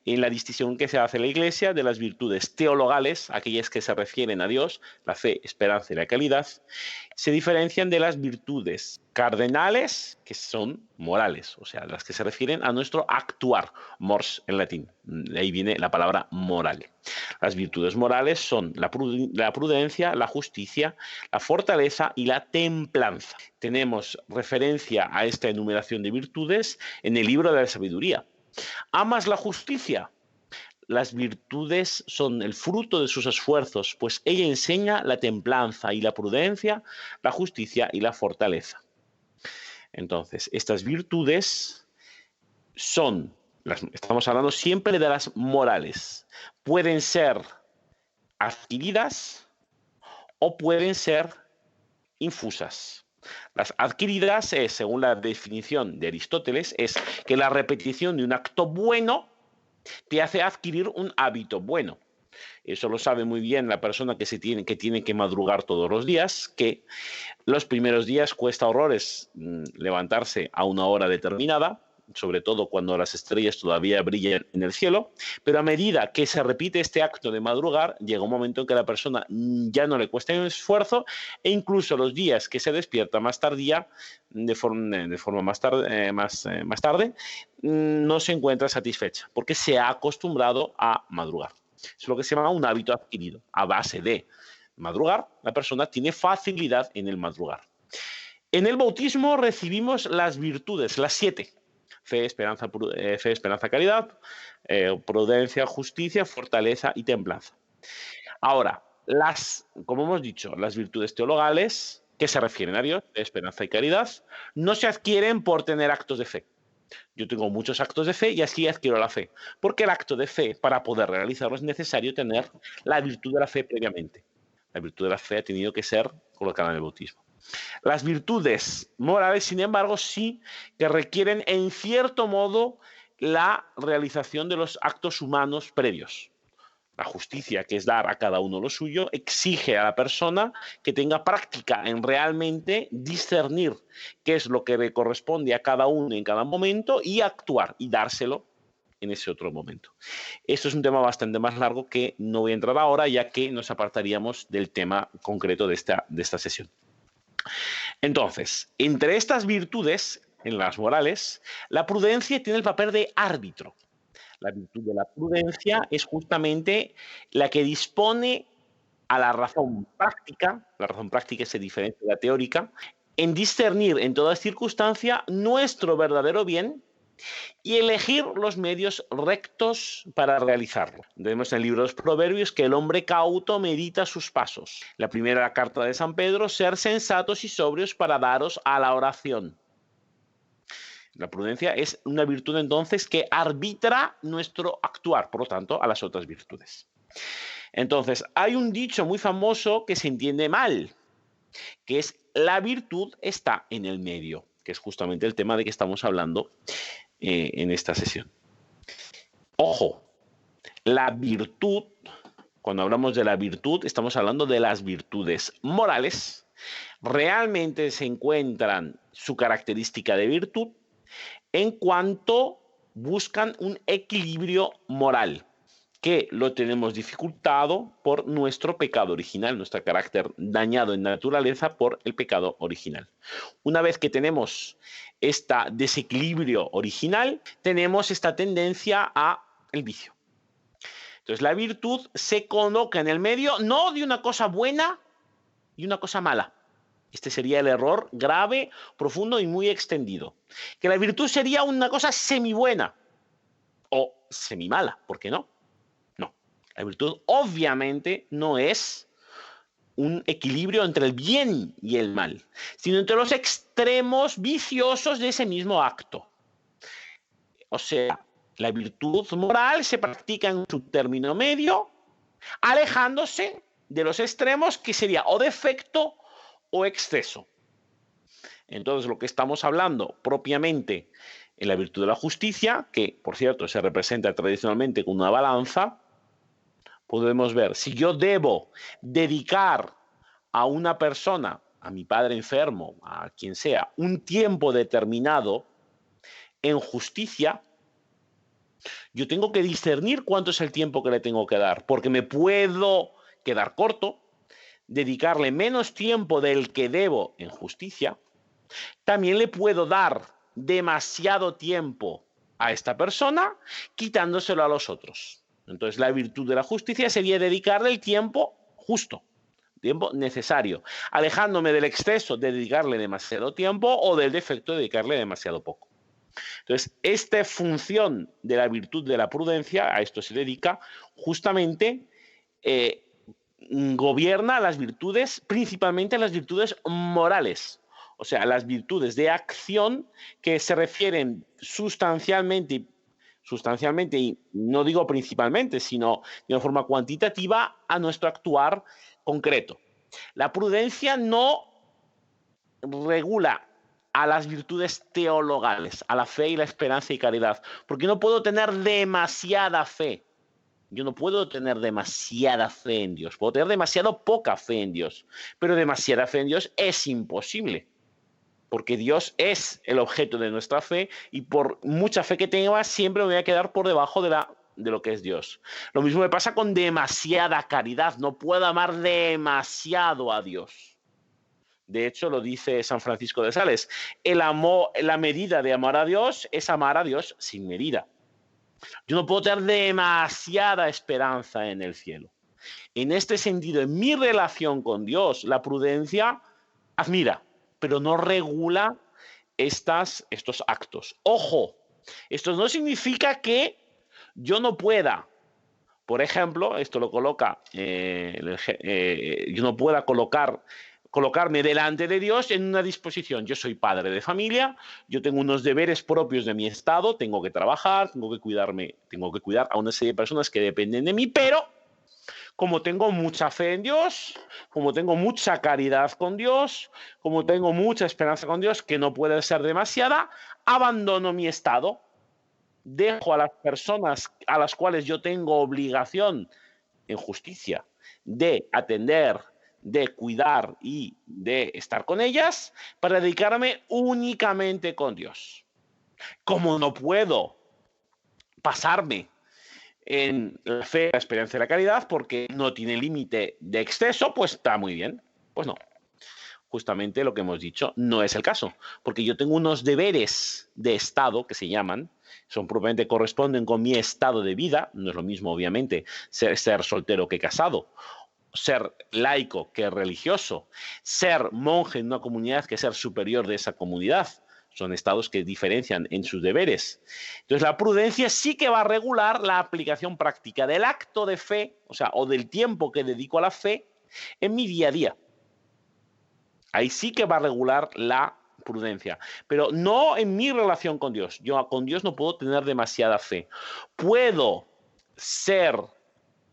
en la distinción que se hace en la Iglesia de las virtudes teologales, aquellas que se refieren a Dios, la fe, esperanza y la caridad, se diferencian de las virtudes cardenales, que son morales, o sea, las que se refieren a nuestro actuar, mors en latín, de ahí viene la palabra moral. Las virtudes morales son la prudencia, la justicia, la fortaleza y la templanza. Tenemos referencia a esta enumeración de virtudes en el libro de la sabiduría. ¿Amas la justicia? Las virtudes son el fruto de sus esfuerzos, pues ella enseña la templanza y la prudencia, la justicia y la fortaleza. Entonces, estas virtudes estamos hablando siempre de las morales. Pueden ser adquiridas o pueden ser infusas. Las adquiridas es, según la definición de Aristóteles, es que la repetición de un acto bueno te hace adquirir un hábito bueno. Eso lo sabe muy bien la persona que tiene que madrugar todos los días, que los primeros días cuesta horrores levantarse a una hora determinada, sobre todo cuando las estrellas todavía brillan en el cielo, pero a medida que se repite este acto de madrugar, llega un momento en que a la persona ya no le cuesta un esfuerzo e incluso los días que se despierta más tardía, de forma más tarde, no se encuentra satisfecha porque se ha acostumbrado a madrugar. Es lo que se llama un hábito adquirido. A base de madrugar, la persona tiene facilidad en el madrugar. En el bautismo recibimos las virtudes, las 7. Fe, esperanza, caridad, prudencia, justicia, fortaleza y templanza. Ahora, como hemos dicho, las virtudes teologales, que se refieren a Dios, esperanza y caridad, no se adquieren por tener actos de fe. Yo tengo muchos actos de fe y así adquiero la fe. Porque el acto de fe, para poder realizarlo, es necesario tener la virtud de la fe previamente. La virtud de la fe ha tenido que ser colocada en el bautismo. Las virtudes morales, sin embargo, sí que requieren en cierto modo la realización de los actos humanos previos. La justicia, que es dar a cada uno lo suyo, exige a la persona que tenga práctica en realmente discernir qué es lo que le corresponde a cada uno en cada momento y actuar y dárselo en ese otro momento. Esto es un tema bastante más largo que no voy a entrar ahora, ya que nos apartaríamos del tema concreto de esta sesión. Entonces, entre estas virtudes, en las morales, la prudencia tiene el papel de árbitro. La virtud de la prudencia es justamente la que dispone a la razón práctica se diferencia de la teórica, en discernir en toda circunstancia nuestro verdadero bien y elegir los medios rectos para realizarlo. Vemos en el libro de los Proverbios que el hombre cauto medita sus pasos. La primera carta de San Pedro, ser sensatos y sobrios para daros a la oración. La prudencia es una virtud entonces que arbitra nuestro actuar, por lo tanto, a las otras virtudes. Entonces, hay un dicho muy famoso que se entiende mal, que es la virtud está en el medio, que es justamente el tema de que estamos hablando en esta sesión. Ojo, la virtud, cuando hablamos de la virtud, estamos hablando de las virtudes morales. Realmente se encuentran su característica de virtud en cuanto buscan un equilibrio moral, que lo tenemos dificultado por nuestro pecado original, nuestro carácter dañado en naturaleza por el pecado original. Una vez que tenemos este desequilibrio original, tenemos esta tendencia a el vicio. Entonces la virtud se coloca en el medio, no de una cosa buena y una cosa mala. Este sería el error grave, profundo y muy extendido. Que la virtud sería una cosa semibuena o semimala, ¿por qué no? No. La virtud obviamente no es un equilibrio entre el bien y el mal, sino entre los extremos viciosos de ese mismo acto. O sea, la virtud moral se practica en su término medio, alejándose de los extremos que sería o defecto o exceso. Entonces, lo que estamos hablando propiamente en la virtud de la justicia, que por cierto se representa tradicionalmente con una balanza, podemos ver si yo debo dedicar a una persona, a mi padre enfermo, a quien sea, un tiempo determinado en justicia, yo tengo que discernir cuánto es el tiempo que le tengo que dar, porque me puedo quedar corto, dedicarle menos tiempo del que debo en justicia. También le puedo dar demasiado tiempo a esta persona, quitándoselo a los otros. Entonces, la virtud de la justicia sería dedicarle el tiempo justo, tiempo necesario, alejándome del exceso de dedicarle demasiado tiempo o del defecto de dedicarle demasiado poco. Entonces, esta función de la virtud de la prudencia, a esto se dedica, justamente gobierna las virtudes, principalmente las virtudes morales. O sea, las virtudes de acción que se refieren sustancialmente, y no digo principalmente, sino de una forma cuantitativa a nuestro actuar concreto. La prudencia no regula a las virtudes teologales, a la fe y la esperanza y caridad, porque no puedo tener demasiada fe. Yo no puedo tener demasiada fe en Dios, puedo tener demasiado poca fe en Dios, pero demasiada fe en Dios es imposible, porque Dios es el objeto de nuestra fe y por mucha fe que tenga siempre me voy a quedar por debajo de lo que es Dios. Lo mismo me pasa con demasiada caridad, no puedo amar demasiado a Dios. De hecho, lo dice San Francisco de Sales, la medida de amar a Dios es amar a Dios sin medida. Yo no puedo tener demasiada esperanza en el cielo. En este sentido, en mi relación con Dios, la prudencia admira, pero no regula estos actos. Ojo, esto no significa que yo no pueda, por ejemplo, esto lo coloca, yo no pueda colocarme delante de Dios en una disposición. Yo soy padre de familia, yo tengo unos deberes propios de mi estado, tengo que trabajar, tengo que cuidarme, tengo que cuidar a una serie de personas que dependen de mí, pero como tengo mucha fe en Dios, como tengo mucha caridad con Dios, como tengo mucha esperanza con Dios, que no puede ser demasiada, abandono mi estado, dejo a las personas a las cuales yo tengo obligación en justicia de atender, de cuidar y de estar con ellas para dedicarme únicamente con Dios. Como no puedo pasarme en la fe, la esperanza y la caridad porque no tiene límite de exceso, pues está muy bien. Pues no. Justamente lo que hemos dicho no es el caso, porque yo tengo unos deberes de Estado que se llaman, son propiamente corresponden con mi estado de vida, no es lo mismo obviamente ser soltero que casado, ser laico que religioso, ser monje en una comunidad que ser superior de esa comunidad. Son estados que diferencian en sus deberes. Entonces, la prudencia sí que va a regular la aplicación práctica del acto de fe, o del tiempo que dedico a la fe en mi día a día. Ahí sí que va a regular la prudencia, pero no en mi relación con Dios. Yo con Dios no puedo tener demasiada fe. Puedo ser,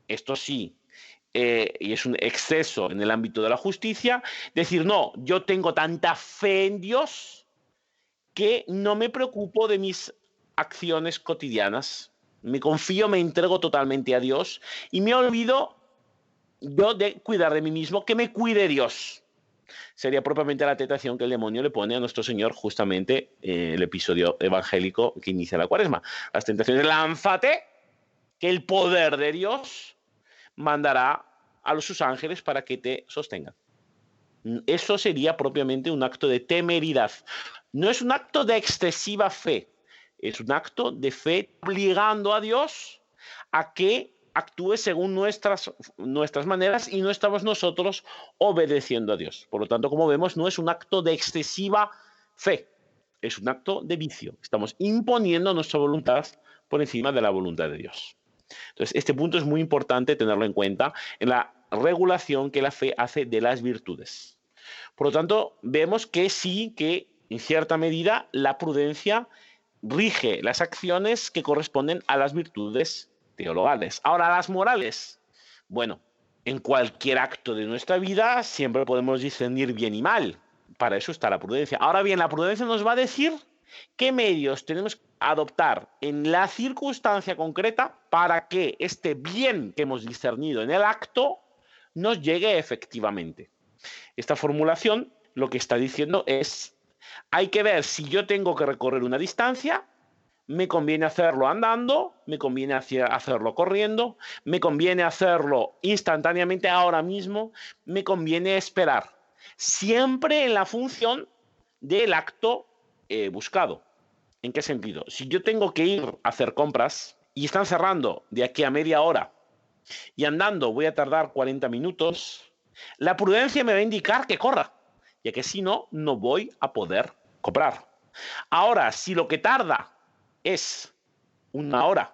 esto sí, y es un exceso en el ámbito de la justicia, decir, no, yo tengo tanta fe en Dios que no me preocupo de mis acciones cotidianas. Me confío, me entrego totalmente a Dios y me olvido yo de cuidar de mí mismo, que me cuide Dios. Sería propiamente la tentación que el demonio le pone a nuestro Señor justamente en el episodio evangélico que inicia la Cuaresma. Las tentaciones, lánzate, que el poder de Dios mandará a sus ángeles para que te sostengan. Eso sería propiamente un acto de temeridad. No es un acto de excesiva fe, es un acto de fe obligando a Dios a que actúe según nuestras maneras y no estamos nosotros obedeciendo a Dios. Por lo tanto, como vemos, no es un acto de excesiva fe, es un acto de vicio. Estamos imponiendo nuestra voluntad por encima de la voluntad de Dios. Entonces, este punto es muy importante tenerlo en cuenta en la regulación que la fe hace de las virtudes. Por lo tanto, vemos que sí que, en cierta medida, la prudencia rige las acciones que corresponden a las virtudes teologales. Ahora, las morales. Bueno, en cualquier acto de nuestra vida siempre podemos discernir bien y mal. Para eso está la prudencia. Ahora bien, la prudencia nos va a decir qué medios tenemos que adoptar en la circunstancia concreta para que este bien que hemos discernido en el acto nos llegue efectivamente. Esta formulación lo que está diciendo es, hay que ver si yo tengo que recorrer una distancia, me conviene hacerlo andando, me conviene hacerlo corriendo, me conviene hacerlo instantáneamente ahora mismo, me conviene esperar. Siempre en la función del acto buscado. ¿En qué sentido? Si yo tengo que ir a hacer compras y están cerrando de aquí a media hora y andando voy a tardar 40 minutos, la prudencia me va a indicar que corra, ya que si no, no voy a poder comprar. Ahora, si lo que tarda es una hora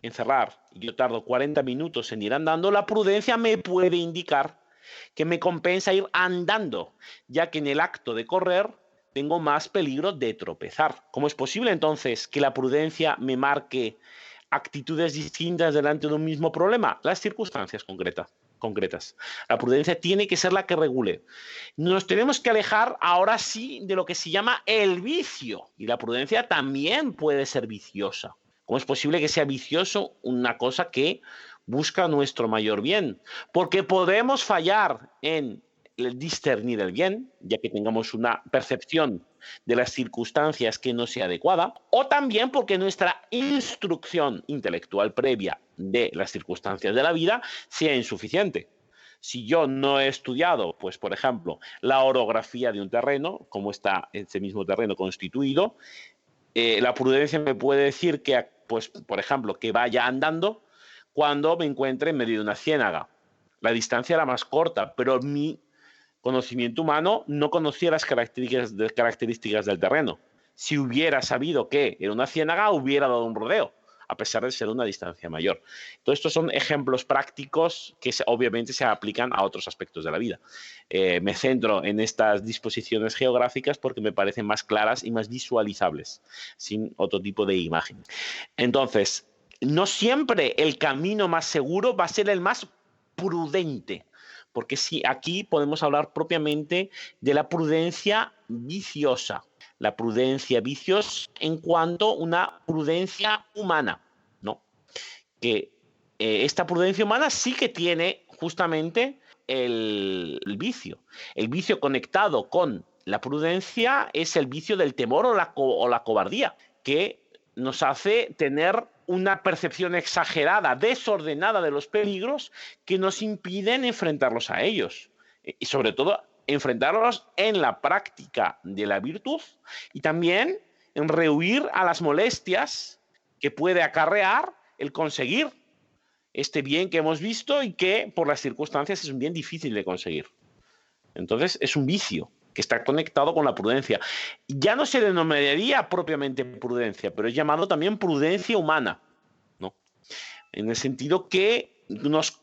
en cerrar y yo tardo 40 minutos en ir andando, la prudencia me puede indicar que me compensa ir andando, ya que en el acto de correr tengo más peligro de tropezar. ¿Cómo es posible entonces que la prudencia me marque actitudes distintas delante de un mismo problema? Las circunstancias concretas. La prudencia tiene que ser la que regule. Nos tenemos que alejar ahora sí de lo que se llama el vicio. Y la prudencia también puede ser viciosa. ¿Cómo es posible que sea vicioso una cosa que busca nuestro mayor bien? Porque podemos fallar en discernir el bien, ya que tengamos una percepción de las circunstancias que no sea adecuada, o también porque nuestra instrucción intelectual previa de las circunstancias de la vida sea insuficiente. Si yo no he estudiado, pues por ejemplo, la orografía de un terreno, cómo está ese mismo terreno constituido, La prudencia me puede decir que, pues, por ejemplo, que vaya andando cuando me encuentre en medio de una ciénaga. La distancia era más corta, pero mi conocimiento humano no conocía las características del terreno. Si hubiera sabido que era una ciénaga, hubiera dado un rodeo, a pesar de ser una distancia mayor. Todos estos son ejemplos prácticos que obviamente se aplican a otros aspectos de la vida. Me centro en estas disposiciones geográficas porque me parecen más claras y más visualizables, sin otro tipo de imagen. Entonces, no siempre el camino más seguro va a ser el más prudente, porque sí, aquí podemos hablar propiamente de la prudencia viciosa. La prudencia viciosa en cuanto a una prudencia humana, ¿no? Que esta prudencia humana sí que tiene justamente el vicio. El vicio conectado con la prudencia es el vicio del temor o la cobardía, que nos hace tener una percepción exagerada, desordenada de los peligros que nos impiden enfrentarlos a ellos. Y sobre todo, enfrentarlos en la práctica de la virtud y también en rehuir a las molestias que puede acarrear el conseguir este bien que hemos visto y que por las circunstancias es un bien difícil de conseguir. Entonces es un vicio que está conectado con la prudencia. Ya no se denominaría propiamente prudencia, pero es llamado también prudencia humana, ¿no? En el sentido que nos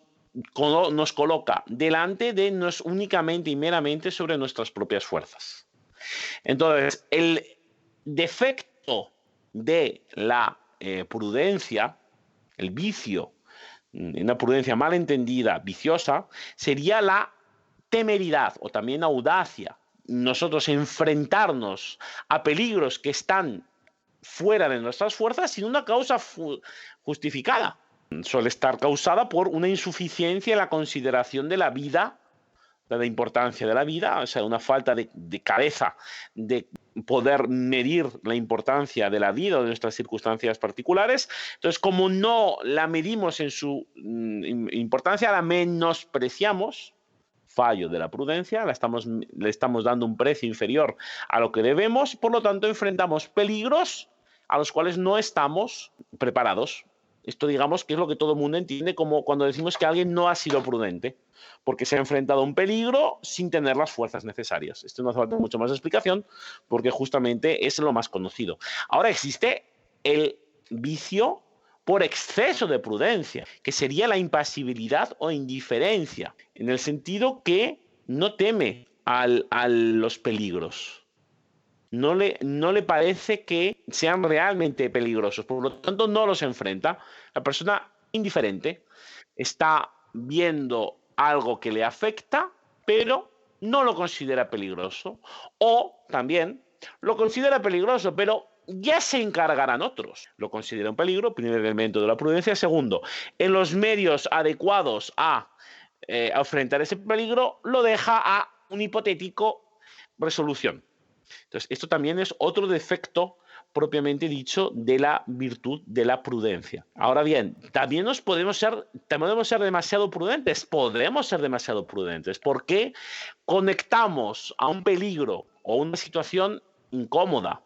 coloca delante de nos únicamente y meramente sobre nuestras propias fuerzas. Entonces, el defecto de la prudencia, el vicio, una prudencia mal entendida, viciosa, sería la temeridad o también audacia. Nosotros enfrentarnos a peligros que están fuera de nuestras fuerzas sin una causa justificada. Suele estar causada por una insuficiencia en la consideración de la vida, de la importancia de la vida, o sea, una falta de cabeza de poder medir la importancia de la vida o de nuestras circunstancias particulares. Entonces, como no la medimos en su importancia, la menospreciamos, fallo de la prudencia, le estamos dando un precio inferior a lo que debemos, por lo tanto enfrentamos peligros a los cuales no estamos preparados. Esto digamos que es lo que todo el mundo entiende como cuando decimos que alguien no ha sido prudente, porque se ha enfrentado a un peligro sin tener las fuerzas necesarias. Esto no hace falta mucho más explicación, porque justamente es lo más conocido. Ahora existe el vicio por exceso de prudencia, que sería la impasibilidad o indiferencia, en el sentido que no teme a los peligros. No le parece que sean realmente peligrosos, por lo tanto no los enfrenta. La persona indiferente está viendo algo que le afecta, pero no lo considera peligroso. O también lo considera peligroso, pero ya se encargarán otros. Lo considera un peligro, primer elemento de la prudencia. Segundo, en los medios adecuados a enfrentar ese peligro, lo deja a un hipotético resolución. Entonces, esto también es otro defecto propiamente dicho de la virtud de la prudencia. Ahora bien, también podemos ser demasiado prudentes. Podemos ser demasiado prudentes porque conectamos a un peligro o una situación incómoda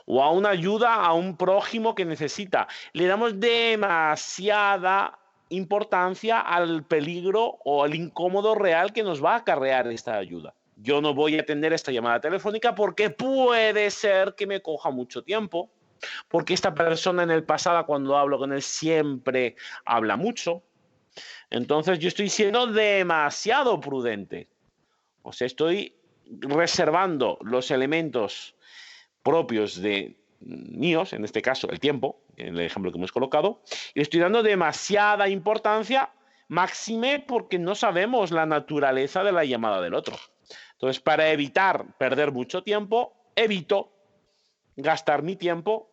o a una ayuda a un prójimo que necesita. Le damos demasiada importancia al peligro o al incómodo real que nos va a acarrear esta ayuda. Yo no voy a atender esta llamada telefónica porque puede ser que me coja mucho tiempo, porque esta persona en el pasado cuando hablo con él siempre habla mucho. Entonces yo estoy siendo demasiado prudente. O sea, estoy reservando los elementos propios de míos, en este caso el tiempo, en el ejemplo que hemos colocado, y estoy dando demasiada importancia, máxime porque no sabemos la naturaleza de la llamada del otro. Entonces, para evitar perder mucho tiempo, evito gastar mi tiempo,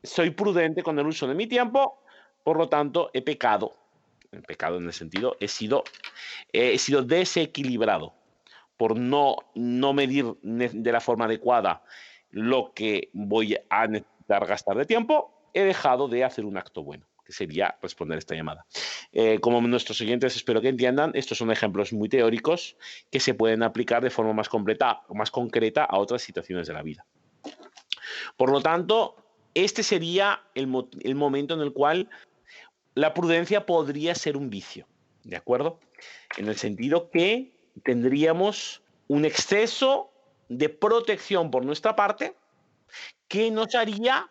soy prudente con el uso de mi tiempo, por lo tanto, he pecado. He pecado en el sentido, he sido desequilibrado por no medir de la forma adecuada lo que voy a necesitar gastar de tiempo, he dejado de hacer un acto bueno, que sería responder esta llamada. Como nuestros oyentes espero que entiendan, estos son ejemplos muy teóricos que se pueden aplicar de forma más concreta a otras situaciones de la vida. Por lo tanto, este sería el momento en el cual la prudencia podría ser un vicio, ¿de acuerdo? En el sentido que tendríamos un exceso de protección por nuestra parte que nos haría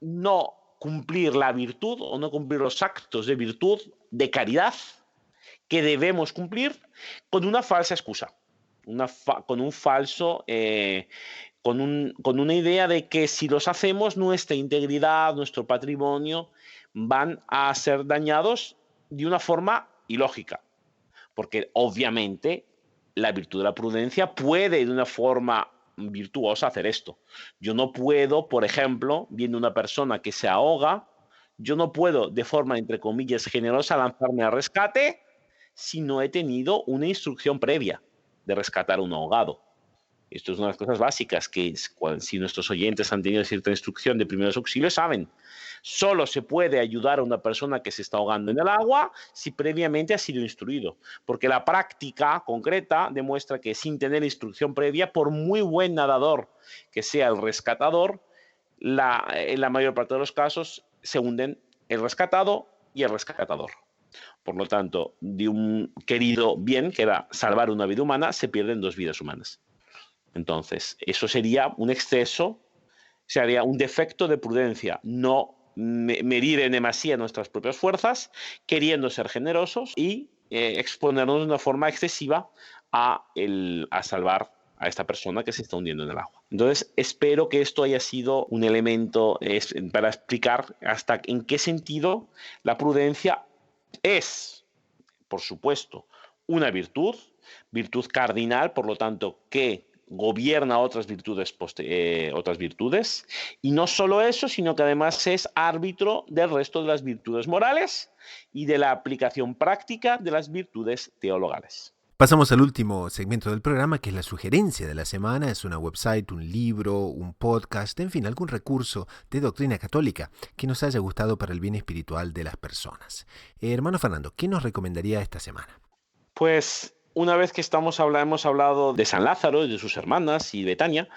no cumplir la virtud o no cumplir los actos de virtud, de caridad, que debemos cumplir con una falsa excusa, con un falso, con una idea de que si los hacemos, nuestra integridad, nuestro patrimonio van a ser dañados de una forma ilógica. Porque obviamente la virtud de la prudencia puede de una forma virtuosa hacer esto. Yo no puedo, por ejemplo, viendo una persona que se ahoga, yo no puedo de forma, entre comillas, generosa lanzarme al rescate si no he tenido una instrucción previa de rescatar a un ahogado. Esto es una de las cosas básicas que si nuestros oyentes han tenido cierta instrucción de primeros auxilios saben. Solo se puede ayudar a una persona que se está ahogando en el agua si previamente ha sido instruido, porque la práctica concreta demuestra que sin tener instrucción previa, por muy buen nadador que sea el rescatador, en la mayor parte de los casos se hunden el rescatado y el rescatador. Por lo tanto, de un querido bien, que era salvar una vida humana, se pierden 2 vidas humanas. Entonces, eso sería un exceso, sería un defecto de prudencia, no medir en demasía nuestras propias fuerzas, queriendo ser generosos y exponernos de una forma excesiva a salvar a esta persona que se está hundiendo en el agua. Entonces, espero que esto haya sido un elemento para explicar hasta en qué sentido la prudencia es, por supuesto, una virtud cardinal, por lo tanto, que gobierna otras virtudes, y no solo eso, sino que además es árbitro del resto de las virtudes morales y de la aplicación práctica de las virtudes teologales. Pasamos al último segmento del programa, que es la sugerencia de la semana. Es una website, un libro, un podcast, en fin, algún recurso de doctrina católica que nos haya gustado para el bien espiritual de las personas. Hermano Fernando, ¿qué nos recomendaría esta semana? Pues una vez que hemos hablado de San Lázaro, de sus hermanas y Betania,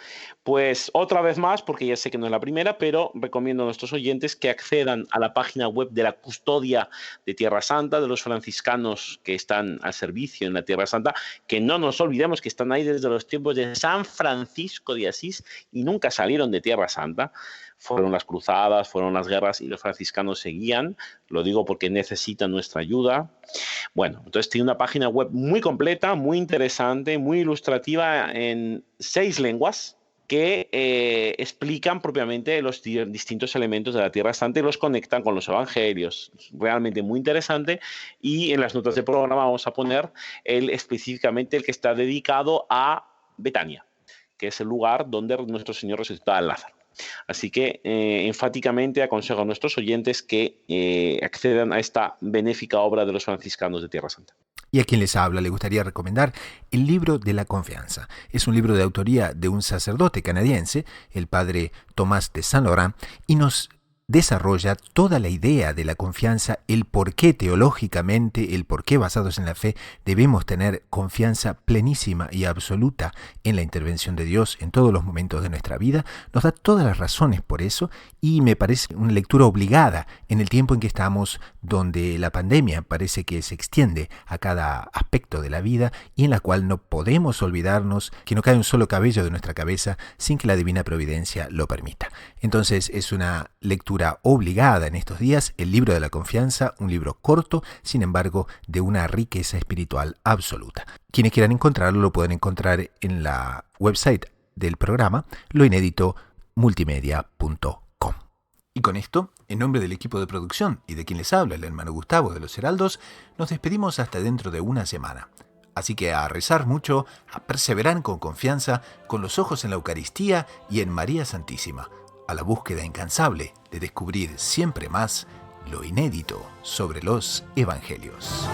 pues otra vez más, porque ya sé que no es la primera, pero recomiendo a nuestros oyentes que accedan a la página web de la Custodia de Tierra Santa, de los franciscanos que están al servicio en la Tierra Santa, que no nos olvidemos que están ahí desde los tiempos de San Francisco de Asís y nunca salieron de Tierra Santa. Fueron las cruzadas, fueron las guerras y los franciscanos seguían. Lo digo porque necesitan nuestra ayuda. Bueno, entonces tiene una página web muy completa, muy interesante, muy ilustrativa en 6 lenguas que explican propiamente los distintos elementos de la Tierra Santa y los conectan con los evangelios. Realmente muy interesante. Y en las notas del programa vamos a poner específicamente el que está dedicado a Betania, que es el lugar donde nuestro Señor resucitó a Lázaro. Así que enfáticamente aconsejo a nuestros oyentes que accedan a esta benéfica obra de los franciscanos de Tierra Santa. Y a quien les habla le gustaría recomendar el libro de la confianza. Es un libro de autoría de un sacerdote canadiense, el padre Tomás de Saint-Laurent, y nos desarrolla toda la idea de la confianza, el por qué teológicamente, el por qué basados en la fe debemos tener confianza plenísima y absoluta en la intervención de Dios en todos los momentos de nuestra vida. Nos da todas las razones por eso y me parece una lectura obligada en el tiempo en que estamos, donde la pandemia parece que se extiende a cada aspecto de la vida y en la cual no podemos olvidarnos que no cae un solo cabello de nuestra cabeza sin que la divina providencia lo permita. Entonces es una lectura obligada en estos días, el libro de la confianza, un libro corto, sin embargo, de una riqueza espiritual absoluta. Quienes quieran encontrarlo lo pueden encontrar en la website del programa, loineditomultimedia.com. Y con esto, en nombre del equipo de producción y de quien les habla, el hermano Gustavo de los Heraldos, nos despedimos hasta dentro de una semana. Así que a rezar mucho, a perseverar con confianza, con los ojos en la Eucaristía y en María Santísima, a la búsqueda incansable de descubrir siempre más lo inédito sobre los evangelios.